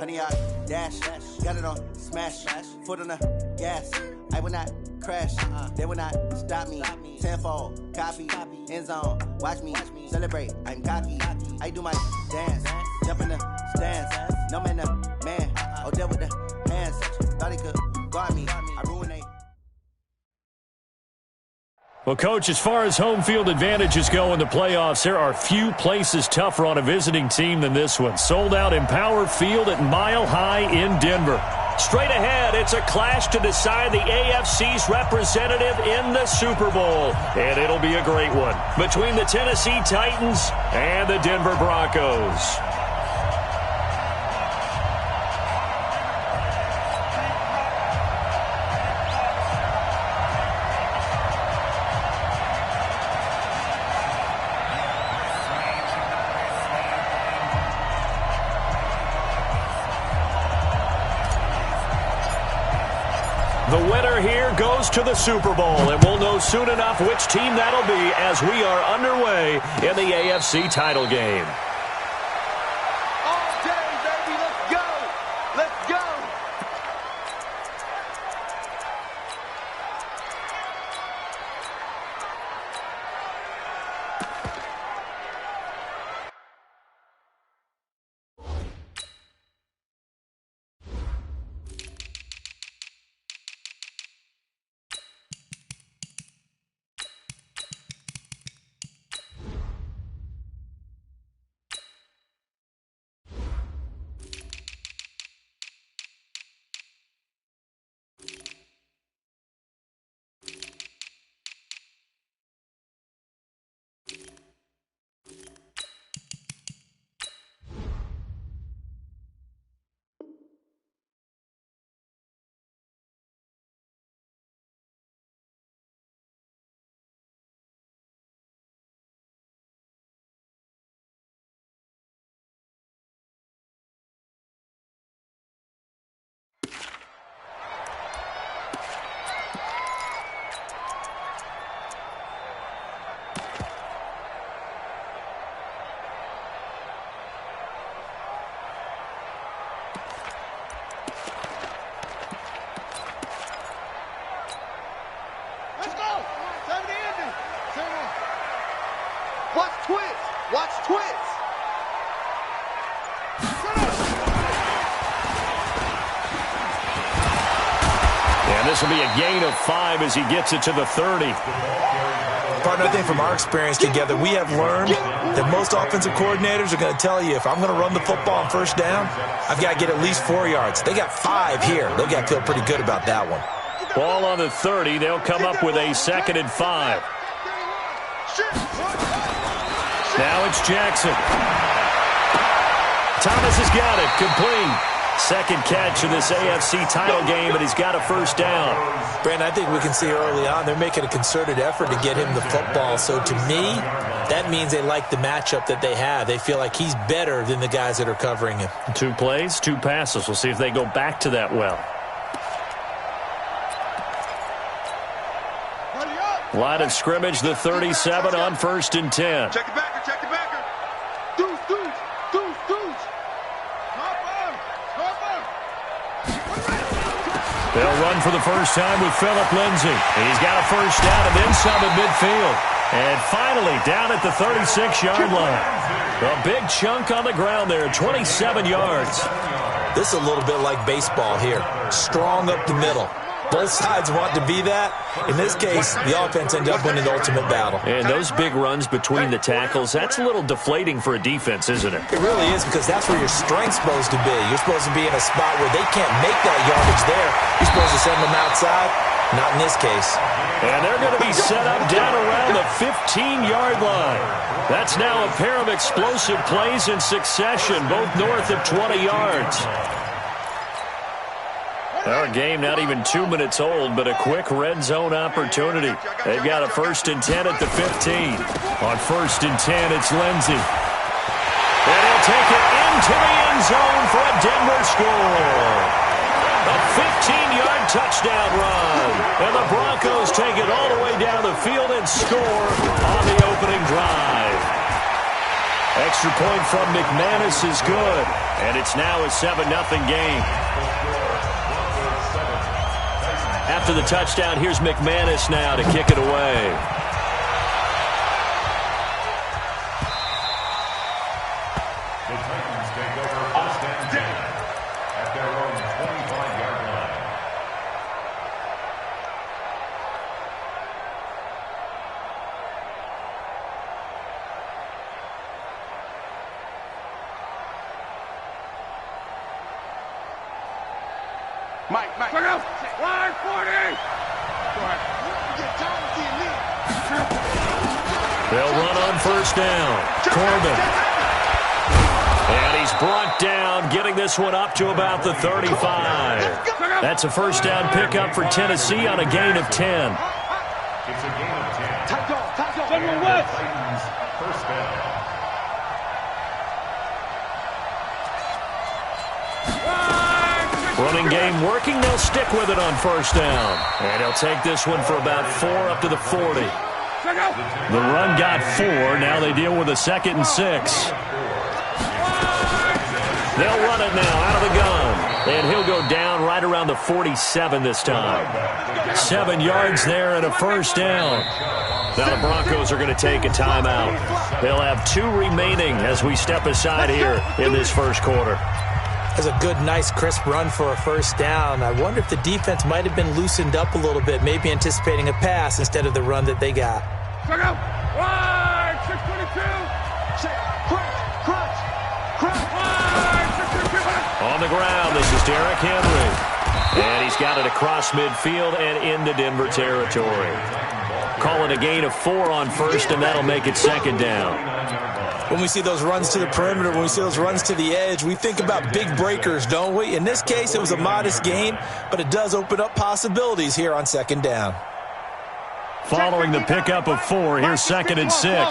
honey, I dash, got it on smash, foot on the gas. I will not crash, they will not stop me. Tenfold, copy, end zone, watch me celebrate. I'm cocky, I do my dance, jump in the stands. No man, man, oh, deal with the hands. Thought he could guard me, I ruined it. Well, Coach, as far as home field advantages go in the playoffs, there are few places tougher on a visiting team than this one. Sold out Empower Field at Mile High in Denver. Straight ahead, it's a clash to decide the AFC's representative in the Super Bowl. And it'll be a great one between the Tennessee Titans and the Denver Broncos. The winner here goes to the Super Bowl, and we'll know soon enough which team that'll be as we are underway in the AFC title game. All day, baby, let's go! Let's go! Watch twits! Watch twits! And this will be a gain of 5 as he gets it to the 30. Partner, I think from our experience together, we have learned that most offensive coordinators are going to tell you, if I'm going to run the football on first down, I've got to get at least 4 yards. They got 5 here. They'll got to feel pretty good about that one. Ball on the 30. They'll come up with a 2nd and 5. Now it's Jackson. Thomas has got it. Complete. Second catch in this AFC title game, and he's got a first down. Brandon, I think we can see early on they're making a concerted effort to get him the football. So to me, that means they like the matchup that they have. They feel like he's better than the guys that are covering him. 2 plays, 2 passes. We'll see if they go back to that well. Line of scrimmage, the 37 on 1st and 10. Check the backer, check the backer. Deuce, deuce, deuce, deuce. They'll run for the first time with Phillip Lindsay. He's got a first down and then some at midfield. And finally down at the 36-yard line. A big chunk on the ground there, 27 yards. This is a little bit like baseball here. Strong up the middle. Both sides want to be that. In this case, the offense ended up winning the ultimate battle. And those big runs between the tackles, that's a little deflating for a defense, isn't it? It really is, because that's where your strength's supposed to be. You're supposed to be in a spot where they can't make that yardage there. You're supposed to send them outside. Not in this case. And they're going to be set up down around the 15-yard line. That's now a pair of explosive plays in succession, both north of 20 yards. Our game not even 2 minutes old, but a quick red zone opportunity. They've got a 1st and 10 at the 15. On 1st and 10, it's Lindsay. And he'll take it into the end zone for a Denver score. A 15-yard touchdown run. And the Broncos take it all the way down the field and score on the opening drive. Extra point from McManus is good, and it's now a 7-0 game. After the touchdown, here's McManus now to kick it away. Mike. Line 40. They'll run on first down. Corbin. And he's brought down, getting this one up to about the 35. That's a first down pickup for Tennessee on a gain of 10. It's a gain of 10. General West. First down. Running game working. They'll stick with it on first down. And he'll take this one for about 4 up to the 40. The run got 4. Now they deal with a 2nd and 6. They'll run it now out of the gun. And he'll go down right around the 47 this time. 7 yards there and a first down. Now the Broncos are going to take a timeout. They'll have 2 remaining as we step aside here in this first quarter. That's a good, nice, crisp run for a first down. I wonder if the defense might have been loosened up a little bit, maybe anticipating a pass instead of the run that they got. Check out. Wide, 622. Crunch. Wide, 622. On the ground, this is Derrick Henry. And he's got it across midfield and into Denver territory. Calling a gain of 4 on first, and that'll make it 2nd down. When we see those runs to the perimeter, when we see those runs to the edge, we think about big breakers, don't we? In this case, it was a modest gain, but it does open up possibilities here on 2nd down. Following the pickup of 4, here's 2nd and 6. 11.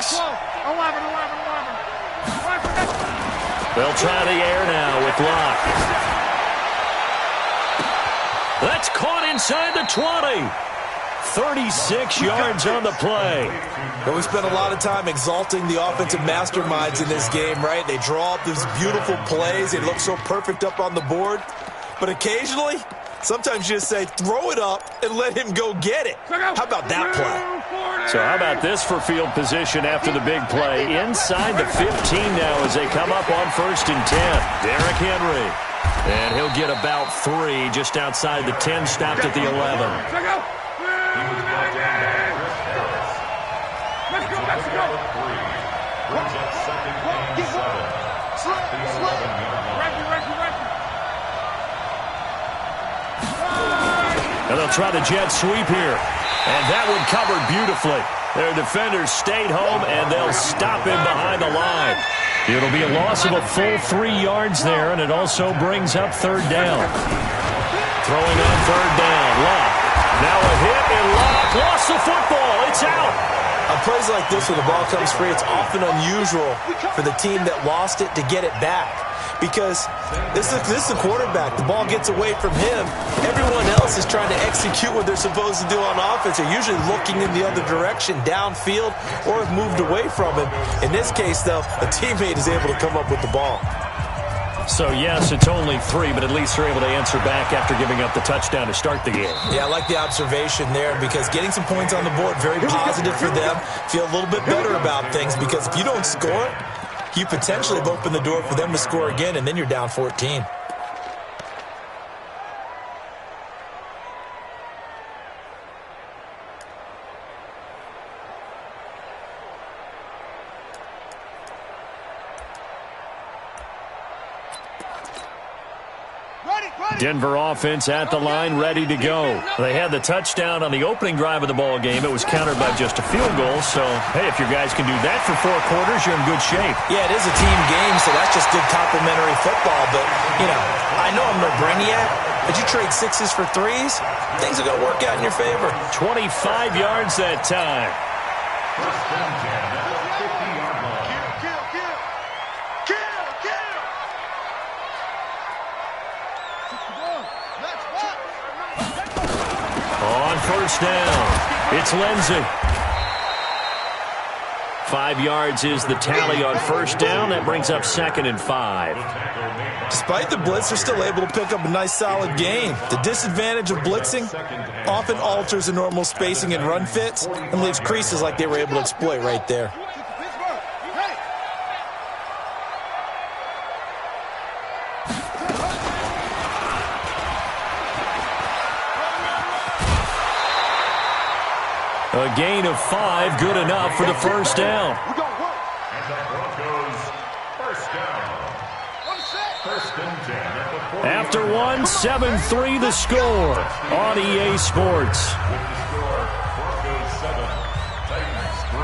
They'll try the air now with Locke. That's caught inside the 20. 36 yards on the play. Well, we spent a lot of time exalting the offensive masterminds in this game, right? They draw up these beautiful plays. They look so perfect up on the board. But occasionally, sometimes you just say, throw it up and let him go get it. How about that play? So how about this for field position after the big play? Inside the 15 now as they come up on 1st and 10. Derrick Henry. And he'll get about 3 just outside the 10, stopped at the 11. Let's go. And they'll try the jet sweep here. And that one covered beautifully. Their defenders stayed home, and they'll stop him behind the line. It'll be a loss of a full 3 yards there, and it also brings up 3rd down. Throwing on 3rd down, Locke. Now a hit, and Locke lost the football. It's out. On plays like this where the ball comes free, it's often unusual for the team that lost it to get it back. Because this is the quarterback. The ball gets away from him. Everyone else is trying to execute what they're supposed to do on offense. They're usually looking in the other direction, downfield, or have moved away from him. In this case, though, a teammate is able to come up with the ball. So, yes, it's only 3, but at least they're able to answer back after giving up the touchdown to start the game. Yeah, I like the observation there because getting some points on the board, very positive for them. Feel a little bit better about things because if you don't score, you potentially have opened the door for them to score again, and then you're down 14. Denver offense at the line, ready to go. They had the touchdown on the opening drive of the ball game. It was countered by just a field goal. So, hey, if your guys can do that for 4 quarters, you're in good shape. Yeah, it is a team game, so that's just good complementary football. But, you know, I know I'm no brainiac, but you trade 6s for 3s, things are going to work out in your favor. 25 yards that time. On first down, it's Lindsey. 5 yards is the tally on first down. That brings up 2nd and 5. Despite the blitz, they're still able to pick up a nice solid gain. The disadvantage of blitzing often alters the normal spacing and run fits and leaves creases like they were able to exploit right there. A gain of 5, good enough for the first down. And the Broncos first down. First and 10 at the 40. After 1, 7-3 the score on EA Sports. With the score, Broncos 7, Titans 3.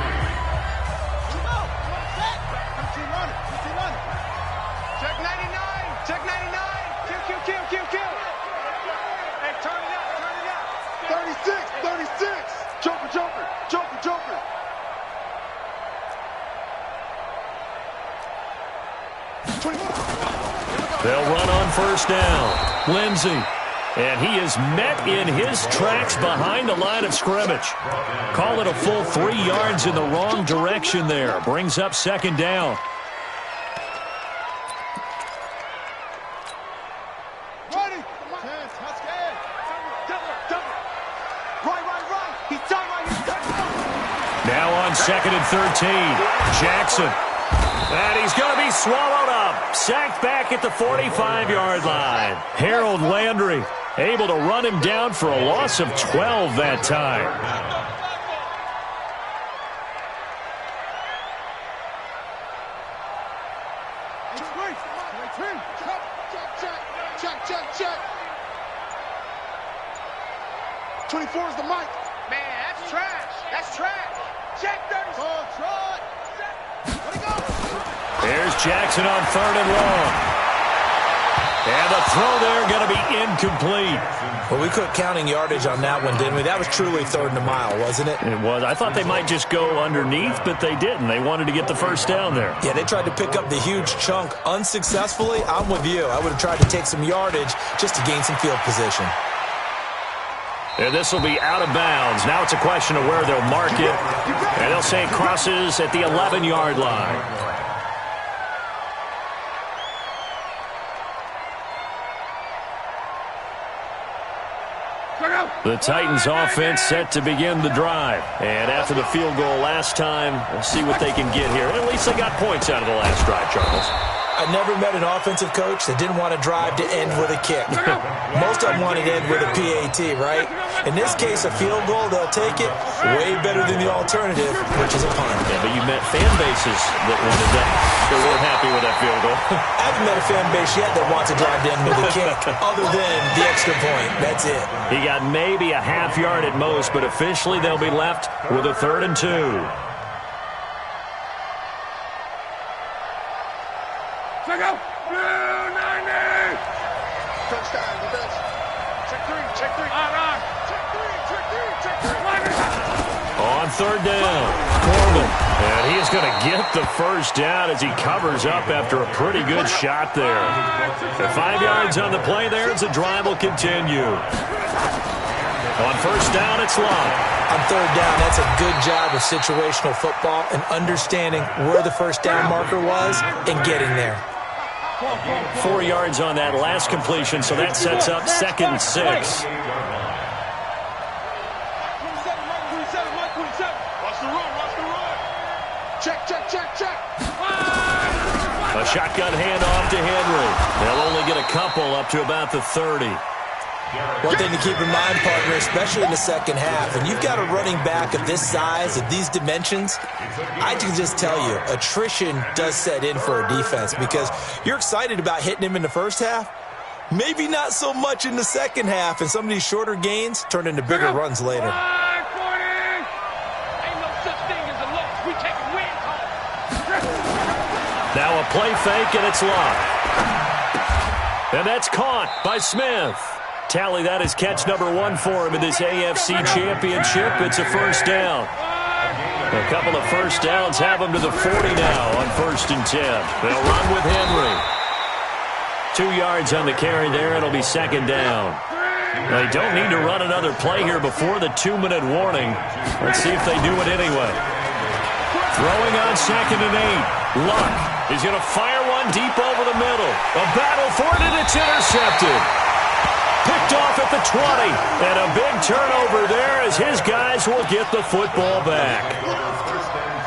Check 99. Check 99. Kill. Hey, turn it up. 36. Joker. They'll run on first down. Lindsey. And he is met in his tracks behind the line of scrimmage. Call it a full 3 yards in the wrong direction there. Brings up 2nd down. Now on 2nd and 13. Jackson. And he's going to be swallowed up. Sacked back at the 45-yard line. Harold Landry able to run him down for a loss of 12 that time. Check. 24 is the mic. Man, that's trash. Check 30. There's Jackson on 3rd and long. And the throw there going to be incomplete. Well, we quit counting yardage on that one, didn't we? That was truly 3rd and a mile, wasn't it? It was. I thought they might just go underneath, but they didn't. They wanted to get the first down there. Yeah, they tried to pick up the huge chunk unsuccessfully. I'm with you. I would have tried to take some yardage just to gain some field position. And this will be out of bounds. Now it's a question of where they'll mark it. And they'll say it crosses at the 11-yard line. The Titans offense set to begin the drive. And after the field goal last time, we'll see what they can get here. At least they got points out of the last drive, Charles. I never met an offensive coach that didn't want to drive to end with a kick. Most of them wanted to end with a PAT, right? In this case, a field goal, they'll take it way better than the alternative, which is a punt. Yeah, but you met fan bases that wanted that. They weren't happy with that field goal. I haven't met a fan base yet that wants to drive to end with a kick, other than the extra point. That's it. He got maybe a half yard at most, but officially they'll be left with a 3rd and 2. Touchdown, defense. Check 3. Check 3. On 3rd down, Corbin. And he is going to get the first down as he covers up after a pretty good shot there. And 5 yards on the play there as the drive will continue. On first down, it's Love. On 3rd down, that's a good job of situational football and understanding where the first down marker was and getting there. 4 yards on that last completion, so that sets up 2nd and 6. Check. A shotgun handoff to Henry. They'll only get a couple up to about the 30. One thing to keep in mind, partner, especially in the second half, when you've got a running back of this size, of these dimensions, I can just tell you, attrition does set in for a defense because you're excited about hitting him in the first half, maybe not so much in the second half, and some of these shorter gains turn into bigger runs later. Now a play fake, and it's locked. And that's caught by Smith. Tally that as catch number 1 for him in this AFC Championship. It's a first down. A couple of first downs have him to the 40 now on 1st and 10. They'll run with Henry. 2 yards on the carry there. It'll be 2nd down. They don't need to run another play here before the 2-minute warning. Let's see if they do it anyway. Throwing on 2nd and 8. Luck is going to fire one deep over the middle. A battle for it, and it's intercepted. Picked off at the 20. And a big turnover there as his guys will get the football back.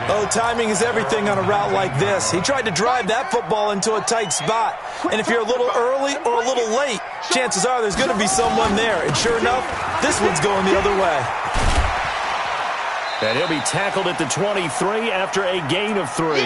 Oh, timing is everything on a route like this. He tried to drive that football into a tight spot. And if you're a little early or a little late, chances are there's going to be someone there. And sure enough, this one's going the other way. And he'll be tackled at the 23 after a gain of 3.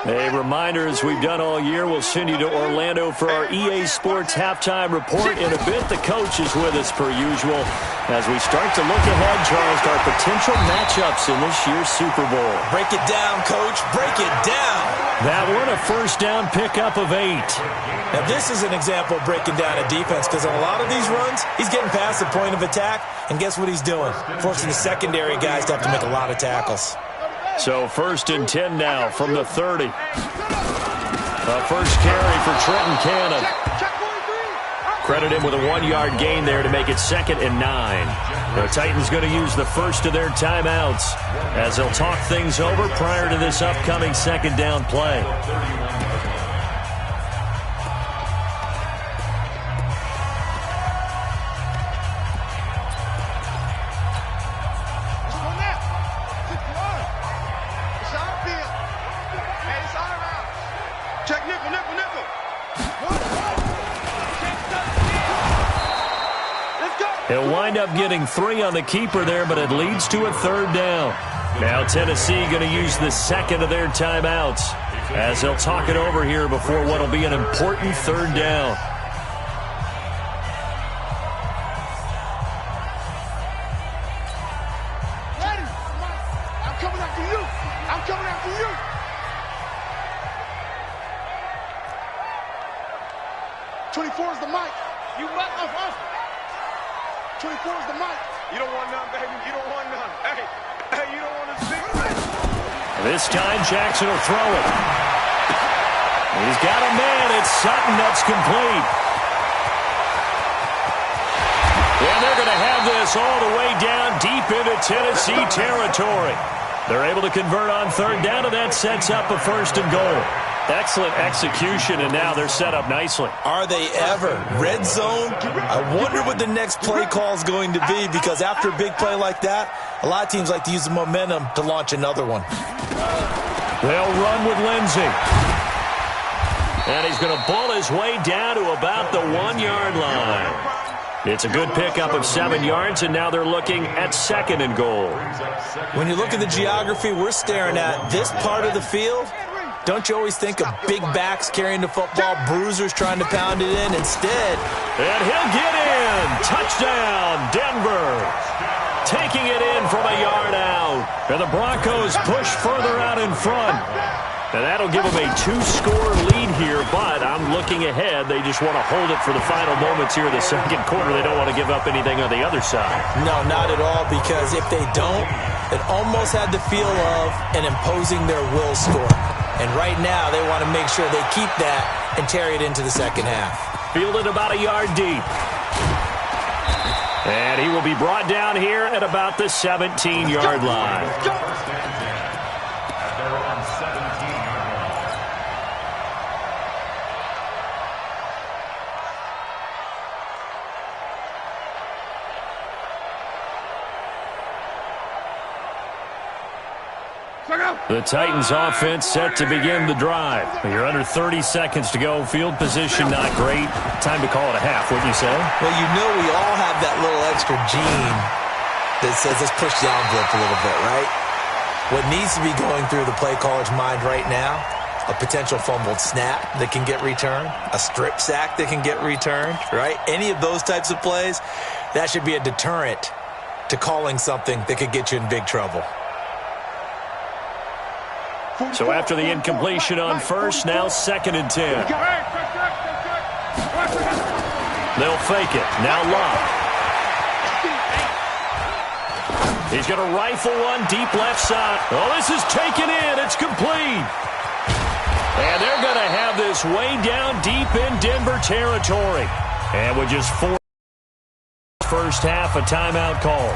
A reminder, as we've done all year, we'll send you to Orlando for our EA Sports halftime report. In a bit, the coach is with us per usual as we start to look ahead, Charles, to our potential matchups in this year's Super Bowl. Break it down, Coach. Break it down. That one, a first down pickup of 8. Now, this is an example of breaking down a defense because on a lot of these runs, he's getting past the point of attack, and guess what he's doing? Forcing the secondary guys to have to make a lot of tackles. So 1st and 10 now from the 30. A first carry for Trenton Cannon. Credit him with a 1-yard gain there to make it 2nd and 9. The Titans going to use the first of their timeouts as they'll talk things over prior to this upcoming 2nd down play. He'll wind up getting 3 on the keeper there, but it leads to a 3rd down. Now Tennessee going to use the 2nd of their timeouts as they'll talk it over here before what will be an important 3rd down. Ready? I'm coming after you. I'm coming after you. '24 is the mic. You what? 24 is the mic. You don't want none, baby. You don't want none. Hey, you don't want to see. This time Jackson will throw it. He's got a man. It's Sutton. That's complete. And they're going to have this all the way down deep into Tennessee territory. They're able to convert on 3rd down, and that sets up a 1st and goal. Excellent execution, and now they're set up nicely. Are they ever? Red zone? I wonder what the next play call is going to be, because after a big play like that, a lot of teams like to use the momentum to launch another one. They'll run with Lindsey. And he's going to bull his way down to about the 1-yard line. It's a good pickup of 7 yards, and now they're looking at 2nd and goal. When you look at the geography we're staring at, this part of the field, don't you always think of big backs carrying the football, bruisers trying to pound it in instead? And he'll get in. Touchdown, Denver. Taking it in from a yard out. And the Broncos push further out in front. And that'll give them a 2-score lead here, but I'm looking ahead. They just want to hold it for the final moments here in the 2nd quarter. They don't want to give up anything on the other side. No, not at all, because if they don't, it almost had the feel of an imposing their will score. And right now, they want to make sure they keep that and carry it into the 2nd half. Fielded about a yard deep. And he will be brought down here at about the 17-yard line. The Titans offense set to begin the drive. You're under 30 seconds to go. Field position not great. Time to call it a half, wouldn't you say? Well, you know we all have that little extra gene that says let's push the envelope a little bit, right? What needs to be going through the play caller's mind right now, a potential fumbled snap that can get returned, a strip sack that can get returned, right? Any of those types of plays, that should be a deterrent to calling something that could get you in big trouble. So after the incompletion on 1st, now 2nd and 10. They'll fake it. Now Luck. He's going to rifle one deep left side. Oh, this is taken in. It's complete. And they're going to have this way down deep in Denver territory. And with just 4 First half, a timeout call.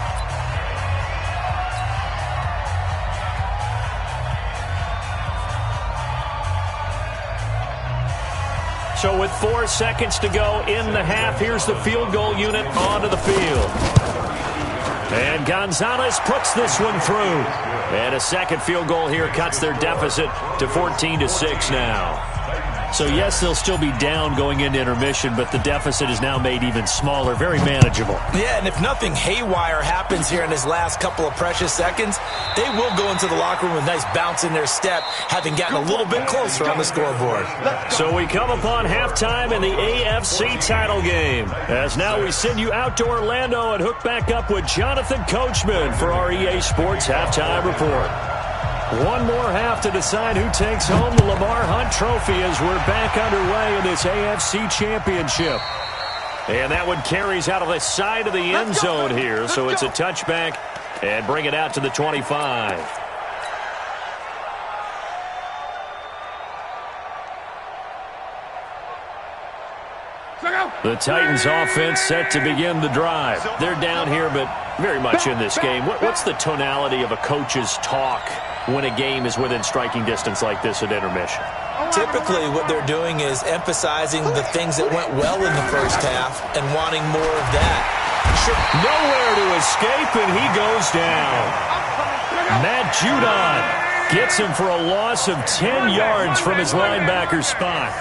So with 4 seconds to go in the half, here's the field goal unit onto the field. And Gonzalez puts this one through. And a second field goal here cuts their deficit to 14-6 now. So, yes, they'll still be down going into intermission, but the deficit is now made even smaller, very manageable. Yeah, and if nothing haywire happens here in his last couple of precious seconds, they will go into the locker room with a nice bounce in their step, having gotten a little bit closer on the scoreboard. So we come upon halftime in the AFC title game. As now we send you out to Orlando and hook back up with Jonathan Coachman for our EA Sports Halftime Report. One more half to decide who takes home the Lamar Hunt Trophy as we're back underway in this AFC Championship. And that one carries out of the side of the end zone here, so it's a touchback and bring it out to the 25. The Titans offense set to begin the drive. They're down here, but very much in this game. What's the tonality of a coach's talk when a game is within striking distance like this at intermission? Typically, what they're doing is emphasizing the things that went well in the first half and wanting more of that. Nowhere to escape, and he goes down. Matt Judon gets him for a loss of 10 yards from his linebacker spot.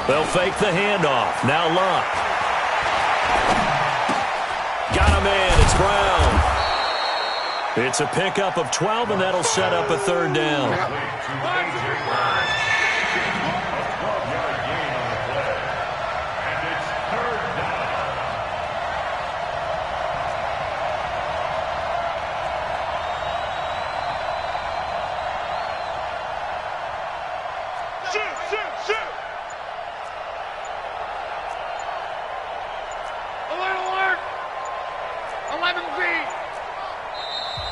They'll fake the handoff. Now Luck. Got a man. It's Brown. It's a pickup of 12, and that'll set up a third down.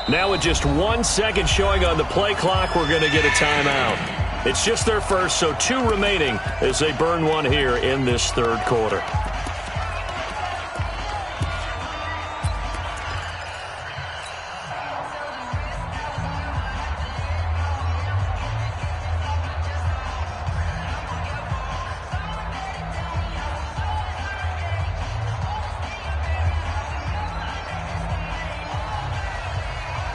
Now with just 1 second showing on the play clock, we're going to get a timeout. It's just their first, so 2 remaining as they burn one here in this third quarter.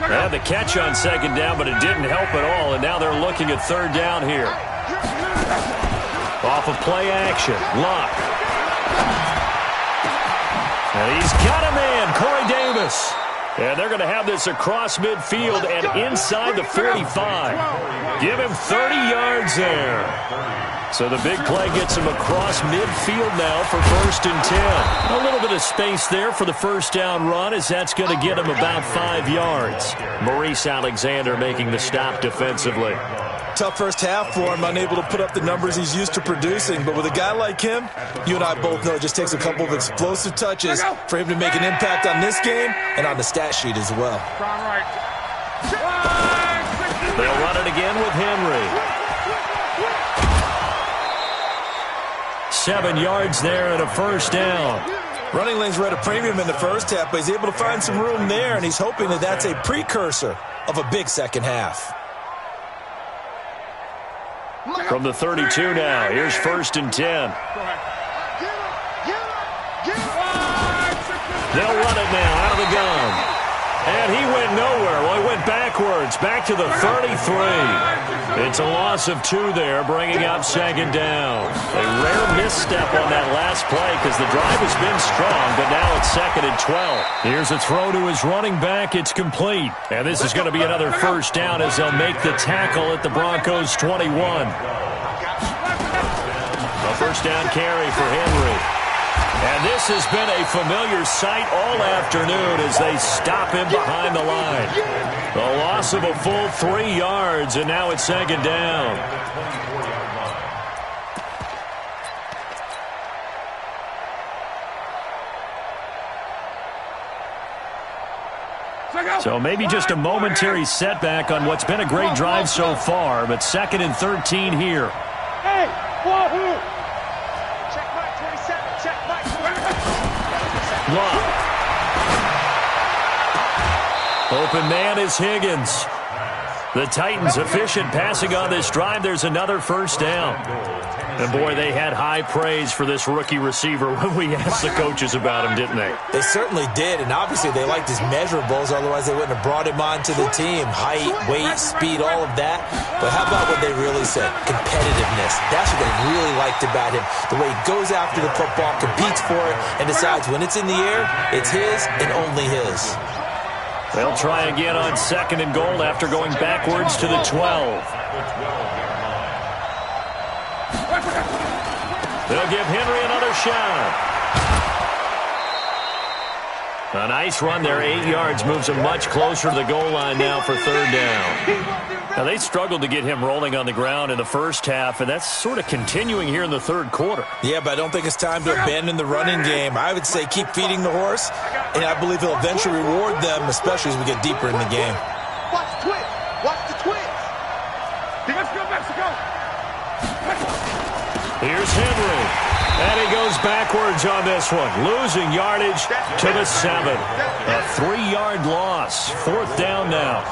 Had the catch on second down, but it didn't help at all, and now they're looking at third down here. Off of play action, Luck. And he's got a man, Corey Davis. And they're going to have this across midfield and inside the 45. Give him 30 yards there. So the big play gets him across midfield now for 1st and 10. A little bit of space there for the first down run, as that's going to get him about 5 yards. Maurice Alexander making the stop defensively. Tough first half for him, unable to put up the numbers he's used to producing. But with a guy like him, you and I both know it just takes a couple of explosive touches for him to make an impact on this game and on the stat sheet as well. They'll run it again with Henry. 7 yards there and a first down. Running lanes were at a premium in the first half, but he's able to find some room there, and he's hoping that that's a precursor of a big second half. From the 32 now, here's 1st and 10. They'll run it now out of the gun. And he went nowhere. Well, he went backwards, back to the 33. It's a loss of 2 there, bringing up second down. A rare misstep on that last play because the drive has been strong, but now it's 2nd and 12. Here's a throw to his running back. It's complete. And this is going to be another first down as they'll make the tackle at the Broncos' 21. A first down carry for Henry. And this has been a familiar sight all afternoon as they stop him behind the line. A loss of a full 3 yards, and now it's second down. So maybe just a momentary setback on what's been a great drive so far, but 2nd and 13 here. Hey, Wahoo! Check back 27, check back 27. Love. Open man is Higgins. The Titans efficient passing on this drive. There's another first down. And, boy, they had high praise for this rookie receiver when we asked the coaches about him, didn't they? They certainly did, and obviously they liked his measurables. Otherwise, they wouldn't have brought him onto the team. Height, weight, speed, all of that. But how about what they really said? Competitiveness. That's what they really liked about him. The way he goes after the football, competes for it, and decides when it's in the air, it's his and only his. They'll try again on 2nd and goal after going backwards to the 12. They'll give Henry another shot. A nice run there, 8 yards, moves him much closer to the goal line now for 3rd down. Now, they struggled to get him rolling on the ground in the first half, and that's sort of continuing here in the 3rd quarter. Yeah, but I don't think it's time to abandon the running game. I would say keep feeding the horse, and I believe he'll eventually reward them, especially as we get deeper in the game. Watch the twist. Watch the twist. Let's go, Mexico. Here's Henry. And he goes backwards on this one, losing yardage to the 7. A 3-yard loss. 4th down now.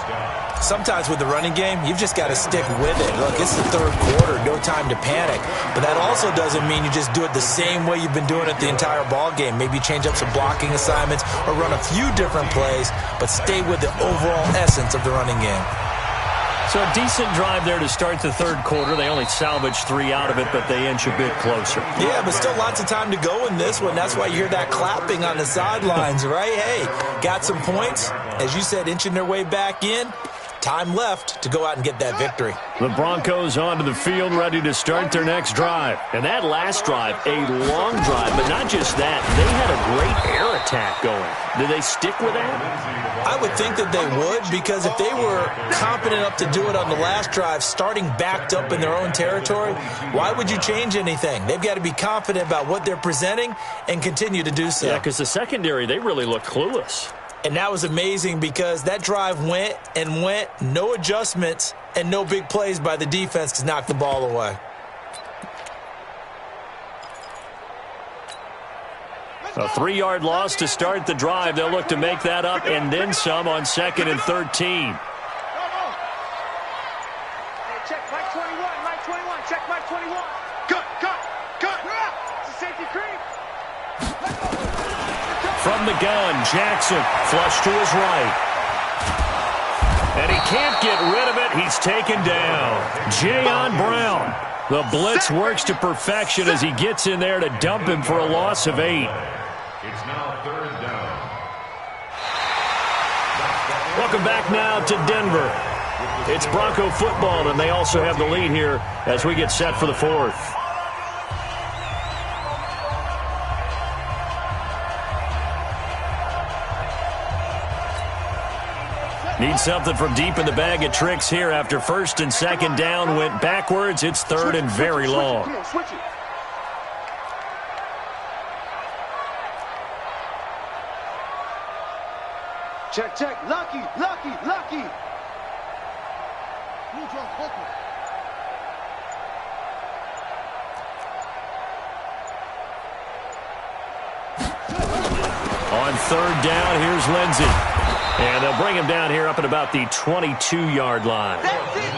Sometimes with the running game, you've just got to stick with it. Look, it's the 3rd quarter, no time to panic. But that also doesn't mean you just do it the same way you've been doing it the entire ball game. Maybe change up some blocking assignments or run a few different plays, but stay with the overall essence of the running game. So a decent drive there to start the 3rd quarter. They only salvaged 3 out of it, but they inch a bit closer. Yeah, but still lots of time to go in this one. That's why you hear that clapping on the sidelines, right? Hey, got some points. As you said, inching their way back in. Time left to go out and get that victory. The Broncos onto the field, ready to start their next drive. And that last drive, a long drive, but not just that. They had a great air attack going. Did they stick with that? I would think that they would, because if they were competent enough to do it on the last drive, starting backed up in their own territory, why would you change anything? They've got to be confident about what they're presenting and continue to do so. Yeah, because the secondary, they really look clueless. And that was amazing because that drive went and went, no adjustments and no big plays by the defense to knock the ball away. A 3-yard loss to start the drive. They'll look to make that up and then some on 2nd and 13. Hey, check Mike 21, Mike 21, check Mike 21. Cut. It's a safety creep. From the gun, Jackson, flush to his right. And he can't get rid of it. He's taken down. Jayon Brown. The blitz works to perfection as he gets in there to dump him for a loss of 8. It's now 3rd down. Welcome back now to Denver. It's Bronco football, and they also have the lead here as we get set for the 4th. Need something from deep in the bag of tricks here after 1st and 2nd down went backwards. It's 3rd and very long. Switch it. Check. Lucky. On 3rd down, here's Lindsey. And they'll bring him down here up at about the 22-yard line.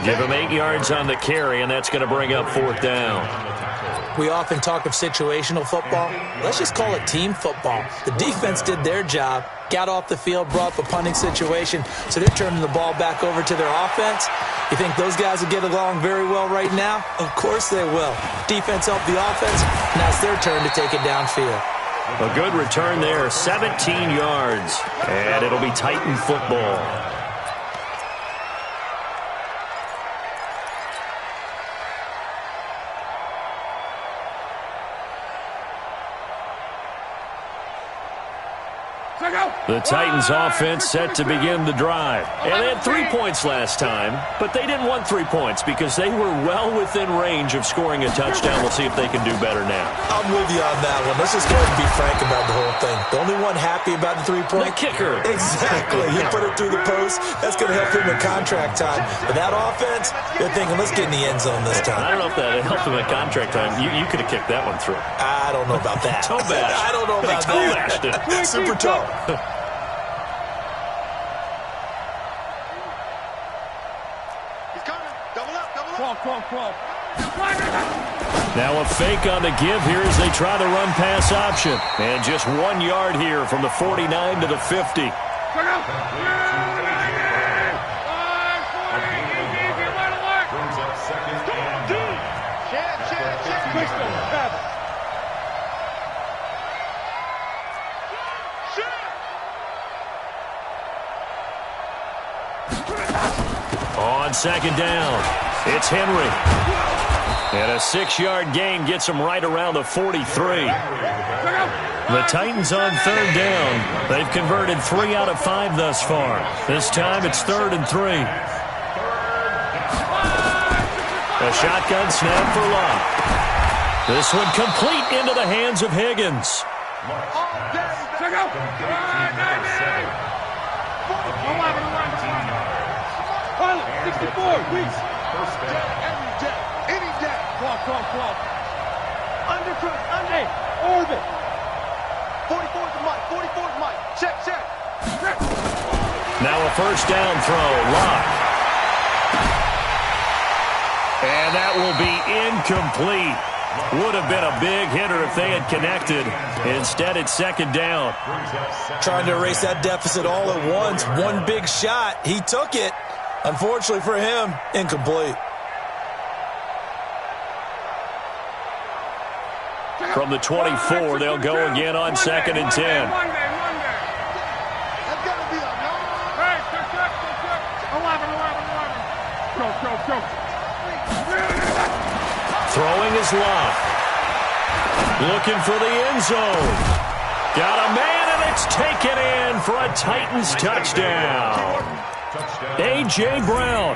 Give him 8 yards on the carry, and that's going to bring up 4th down. We often talk of situational football. Let's just call it team football. The defense did their job, got off the field, brought up a punting situation, so they're turning the ball back over to their offense. You think those guys will get along very well right now? Of course they will. Defense helped the offense. Now it's their turn to take it downfield. A good return there, 17 yards. And it'll be Titan football. The Titans offense set to begin the drive. And they had 3 points last time, but they didn't want 3 points because they were well within range of scoring a touchdown. We'll see if they can do better now. I'm with you on that one. Let's just go ahead and be frank about the whole thing. The only one happy about the 3-point? The kicker. Exactly. He put it through the post. That's going to help him in contract time. But that offense, they're thinking, let's get in the end zone this time. I don't know if that helped him at contract time. You could have kicked that one through. I don't know about that. Toe bash. I don't know about toe that. bashed it. Super toe. He's coming. Double up. Crawl. Now a fake on the give here as they try the run-pass option. And just 1 yard here from the 49 to the 50. On second down, it's Henry. And a 6-yard gain gets him right around the 43. The Titans on third down. They've converted 3 out of 5 thus far. This time it's 3rd and 3. A shotgun snap for Locke. This one complete into the hands of Higgins. 64 weeks. Every day. Any day. Clock. Undercut. Orbit. 44 to Mike. 44 to Mike. Check. Now a first down throw. Locke. And that will be incomplete. Would have been a big hitter if they had connected. Instead, it's second down. Trying to erase that deficit all at once. One big shot. He took it. Unfortunately for him, incomplete. From the 24, they'll go again on 2nd and 10. That's got to be a no. Hey, check. 11. Go. Throwing is Locke. Looking for the end zone. Got a man, and it's taken in for a Titans touchdown. A.J. Brown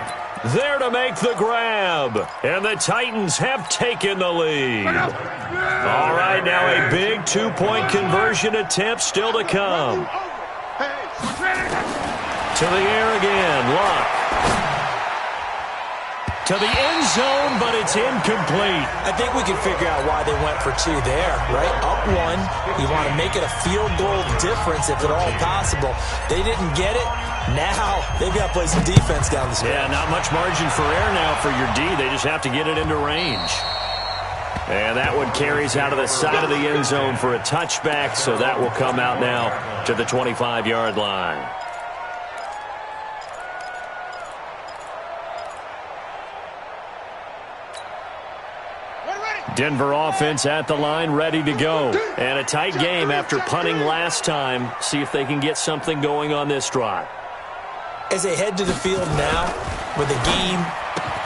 there to make the grab. And the Titans have taken the lead. All right, now a big 2-point conversion attempt still to come. To the air again, Locke. To the end zone, but it's incomplete. I think we can figure out why they went for 2 there, right? Up 1, you want to make it a field goal difference if at all possible. They didn't get it. Now they've got to play some defense down the stretch. Yeah, not much margin for error now for your D. They just have to get it into range. And that one carries out of the side of the end zone for a touchback, so that will come out now to the 25-yard line. Denver offense at the line, ready to go. And a tight game after punting last time. See if they can get something going on this drive. As they head to the field now, with the game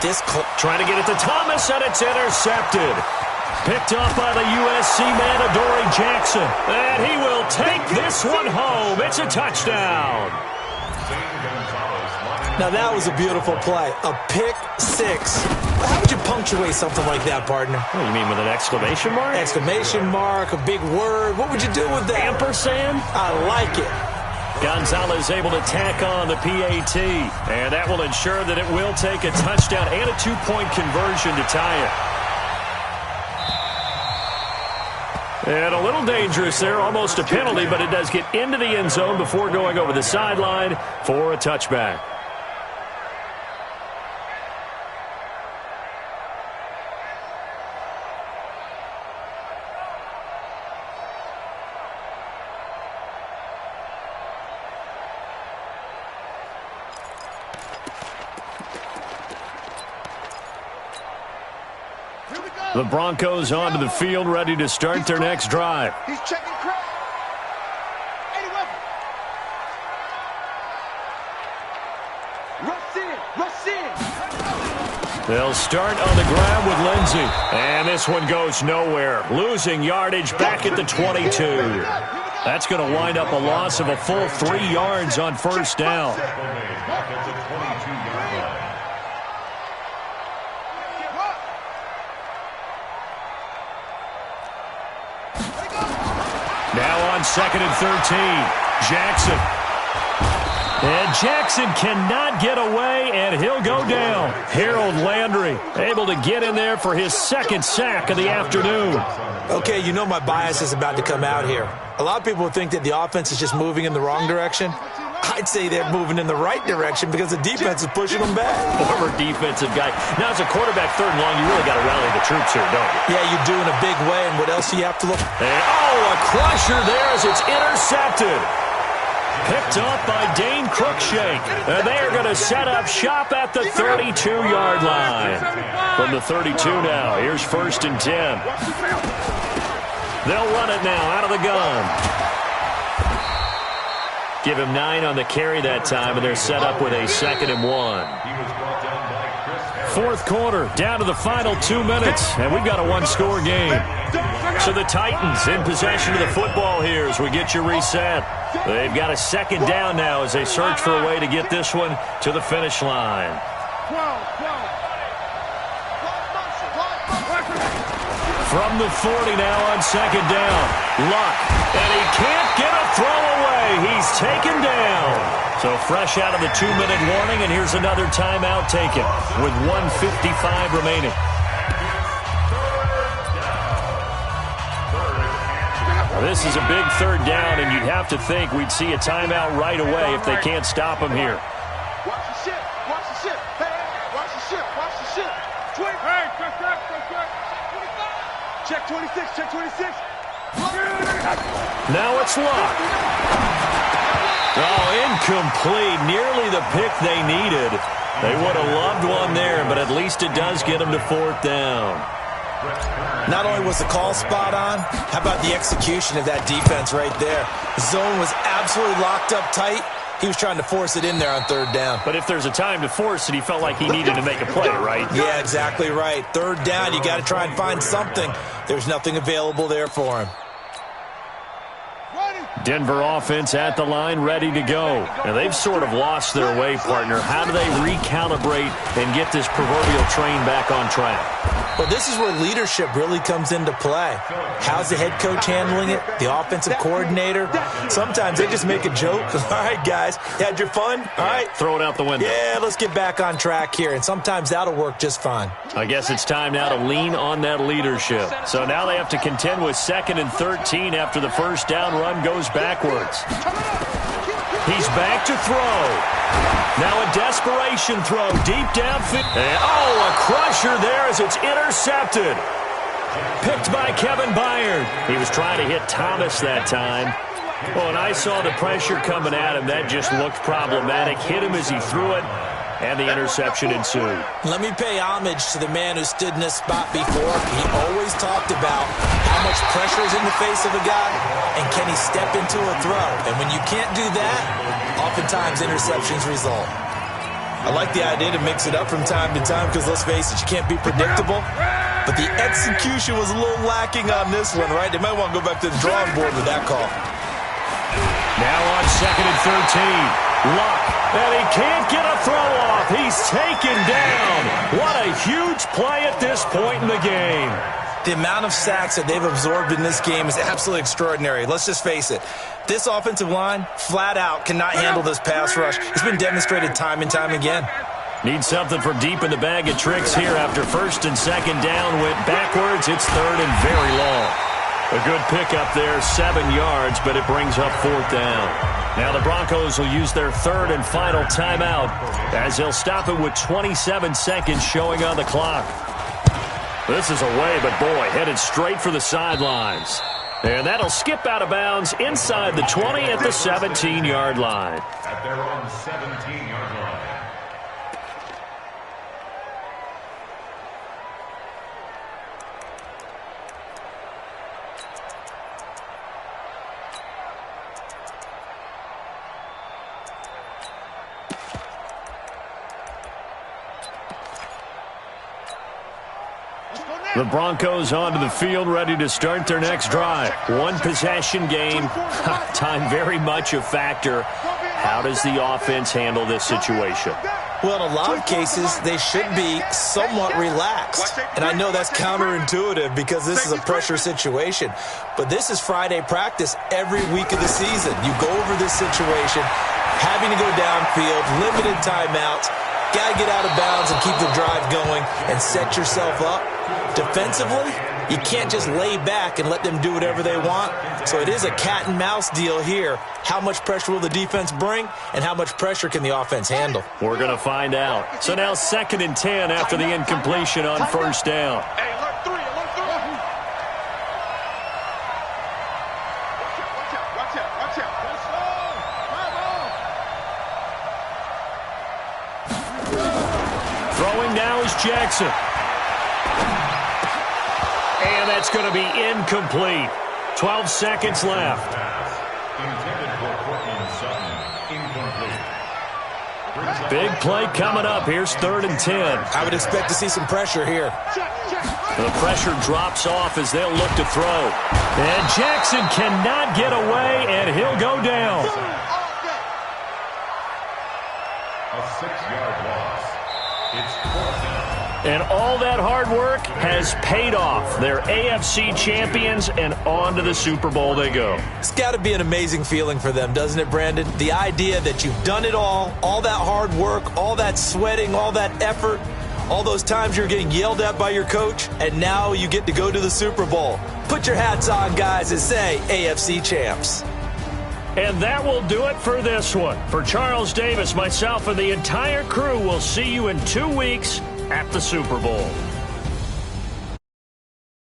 this close. Trying to get it to Thomas, and it's intercepted. Picked off by the USC man, Adoree Jackson. And he will take this one home. It's a touchdown. Now that was a beautiful play. A pick 6. How would you punctuate something like that, partner? What do you mean, with an exclamation mark? Exclamation mark, a big word. What would you do with that? Ampersand? I like it. Gonzalez able to tack on the PAT. And that will ensure that it will take a touchdown and a 2-point conversion to tie it. And a little dangerous there, almost a penalty, but it does get into the end zone before going over the sideline for a touchback. The Broncos onto the field, ready to start their next drive. He's checking Craig. 80 weapon. Rush in. They'll start on the grab with Lindsey. And this one goes nowhere. Losing yardage back at the 22. That's going to wind up a loss of a full 3 yards on first down. Now on 2nd and 13. Jackson. And Jackson cannot get away, and he'll go down. Harold Landry able to get in there for his second sack of the afternoon. Okay, you know my bias is about to come out here. A lot of people think that the offense is just moving in the wrong direction. I'd say they're moving in the right direction because the defense is pushing them back. Former defensive guy. Now, as a quarterback, third and long, you really got to rally the troops here, don't you? Yeah, you do in a big way, and what else do you have to look? And, a crusher there as it's intercepted. Picked up by Dane Cruikshank. And they are going to set up shop at the 32-yard line. From the 32 now, here's 1st and 10. They'll run it now out of the gun. Give him 9 on the carry that time, and they're set up with a 2nd and 1. Fourth quarter, down to the final 2 minutes, and we've got a one-score game. So the Titans in possession of the football here as we get you reset. They've got a 2nd down now as they search for a way to get this one to the finish line. From the 40 now on 2nd down. Luck, and he can't get a throw away. He's taken down. So fresh out of the 2-minute warning, and here's another timeout taken with 1:55 remaining. Now, this is a big 3rd down, and you'd have to think we'd see a timeout right away if they can't stop him here. Watch the ship. Watch the ship. Hey, watch the ship. Watch the ship. 20. Hey, check 26. Check 26. Now it's Luck. Oh, incomplete. Nearly the pick they needed. They would have loved one there, but at least it does get them to 4th down. Not only was the call spot on, how about the execution of that defense right there? The zone was absolutely locked up tight. He was trying to force it in there on 3rd down. But if there's a time to force it, he felt like he needed to make a play, right? Yeah, exactly right. 3rd down, you got to try and find something. There's nothing available there for him. Denver offense at the line, ready to go. And they've sort of lost their way, partner. How do they recalibrate and get this proverbial train back on track? Well, this is where leadership really comes into play. How's the head coach handling it? The offensive coordinator? Sometimes they just make a joke. All right, guys, you had your fun? All right. Throw it out the window. Yeah, let's get back on track here. And sometimes that'll work just fine. I guess it's time now to lean on that leadership. So now they have to contend with 2nd and 13 after the 1st down run goes backwards. He's back to throw. Now a desperation throw deep downfield. And, a crusher there as it's intercepted. Picked by Kevin Byard. He was trying to hit Thomas that time. Oh, and I saw the pressure coming at him. That just looked problematic. Hit him as he threw it, and the interception ensued. Let me pay homage to the man who stood in this spot before. He always talked about how much pressure is in the face of a guy, and can he step into a throw. And when you can't do that, oftentimes interceptions result. I like the idea to mix it up from time to time because, let's face it, you can't be predictable. But the execution was a little lacking on this one, right? They might want to go back to the drawing board with that call. Now on 2nd and 13. Luck, and he can't get a throw off. He's taken down. What a huge play at this point in the game. The amount of sacks that they've absorbed in this game is absolutely extraordinary. Let's just face it. This offensive line, flat out, cannot handle this pass rush. It's been demonstrated time and time again. Need something from deep in the bag of tricks here after 1st and 2nd down went backwards. It's 3rd and very long. A good pickup there, 7 yards, but it brings up 4th down. Now the Broncos will use their 3rd and final timeout as they'll stop it with 27 seconds showing on the clock. This is away, but boy, headed straight for the sidelines. And that'll skip out of bounds inside the 20 at the 17-yard line. At their own 17-yard line. The Broncos onto the field, ready to start their next drive. One possession game. Time very much a factor. How does the offense handle this situation? Well, in a lot of cases, they should be somewhat relaxed. And I know that's counterintuitive because this is a pressure situation. But this is Friday practice every week of the season. You go over this situation, having to go downfield, limited timeouts. Got to get out of bounds and keep the drive going and set yourself up. Defensively, you can't just lay back and let them do whatever they want. So it is a cat and mouse deal here. How much pressure will the defense bring, and how much pressure can the offense handle? We're going to find out. So now 2nd and 10 after the incompletion on first down. Hey, alert 3, alert 3. Watch out, watch out, watch out. Throwing now is Jackson. And that's going to be incomplete. 12 seconds left. Intended for Courtland Sutton. Incomplete. Big play coming up. Here's 3rd and 10. I would expect to see some pressure here. The pressure drops off as they'll look to throw. And Jackson cannot get away, and he'll go down. A 6-yard loss. It's 4th down. And all that hard work has paid off. They're AFC champions, and on to the Super Bowl they go. It's got to be an amazing feeling for them, doesn't it, Brandon? The idea that you've done it all that hard work, all that sweating, all that effort, all those times you're getting yelled at by your coach, and now you get to go to the Super Bowl. Put your hats on, guys, and say AFC champs. And that will do it for this one. For Charles Davis, myself, and the entire crew, we'll see you in 2 weeks at the Super Bowl.